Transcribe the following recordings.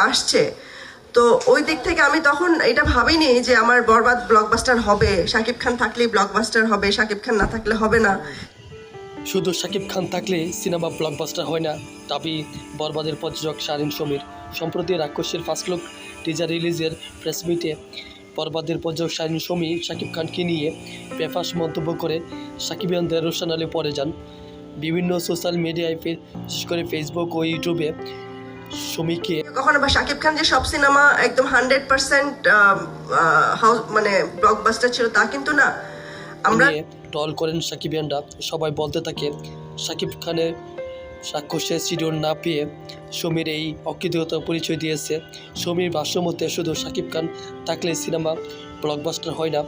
আসছে। তো ওই দিক থেকে আমি তখন এটা ভাবিনি যে আমার বরবাদ ব্লকবাস্টার হবে, শাকিব খান থাকলেই ব্লকবাস্টার হবে, শাকিব খান না থাকলে হবে না। শুধু শাকিব খান থাকলে সিনেমা ব্লকবাস্টার হয় না, দাবি বরবাদের প্রযোজক শারীন সমীর। সম্প্রতি রাক্ষসের ফার্স্ট লুক টিজার রিলিজের প্রেস মিটে বরবাদের প্রযোজক শারীন সমীর শাকিব খানকে নিয়ে বেফাঁস মন্তব্য করে সাকিবিয়ানদের রোশনালে পড়ে যান। বিভিন্ন সোশ্যাল মিডিয়ায় বিশেষ করে ফেসবুক ও ইউটিউবে সমীকে কখনো বা শাকিব খান যে সব সিনেমা একদম 100% মানে ব্লকবাস্টার ছিল তা কিন্তু না। আমরা টল করেন সাকিবিয়ানরা। সবাই বলতে থাকে শাকিব খানের রাক্ষসের শিডিউল না পেয়ে সমীর এই অকৃতজ্ঞতা পরিচয় দিয়েছে। সমীর ভাষ্যমতে শুধু শাকিব খান থাকলে সিনেমা ব্লকবাস্টার হয় না,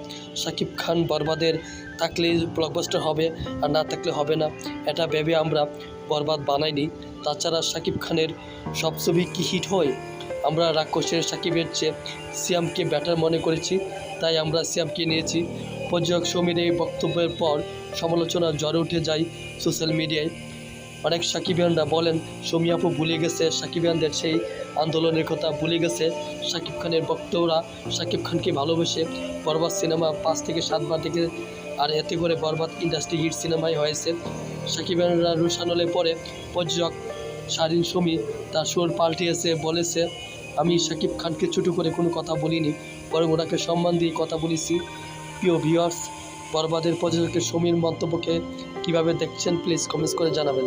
শাকিব খান বরবাদের থাকলে ব্লকবাস্টার হবে আর না থাকলে হবে না, এটা ভেবে আমরা বরবাদ বানাইনি। তাছাড়া শাকিব খানের সব ছবি কি হিট হয়? আমরা রাক্ষসের শাকিবের চেয়ে সিয়ামকে ব্যাটার মনে করেছি, তাই আমরা সিয়ামকে নিয়েছি। প্রযোজক সমীর এই বক্তব্যের পর সমালোচনা জ্বরে উঠে যায় সোশ্যাল মিডিয়ায়। অনেক সাকিবিয়ানরা বলেন সমী আপু ভুলে গেছে সাকিবিয়ানদের সেই আন্দোলনের কথা, ভুলে গেছে শাকিব খানের ভক্তরা শাকিব খানকে ভালোবেসে বরবাদ সিনেমা 5 থেকে 7 বার দেখে, আর এতে করে বরবাদ ইন্ডাস্ট্রি হিট সিনেমাই হয়েছে। সাকিবিয়ানরা রোশানলে পরে প্রযোজক শারীন সমী তার সুর পাল্টিয়েছে, বলেছে আমি শাকিব খানকে ছোটো করে কোনো কথা বলিনি, বরং ওনাকে সম্মান দিয়ে কথা বলেছি। প্রিয় ভিউয়ার্স, বরবাদের প্রযোজকের সমীর মন্তব্যকে কীভাবে দেখছেন প্লিজ কমেন্টস করে জানাবেন।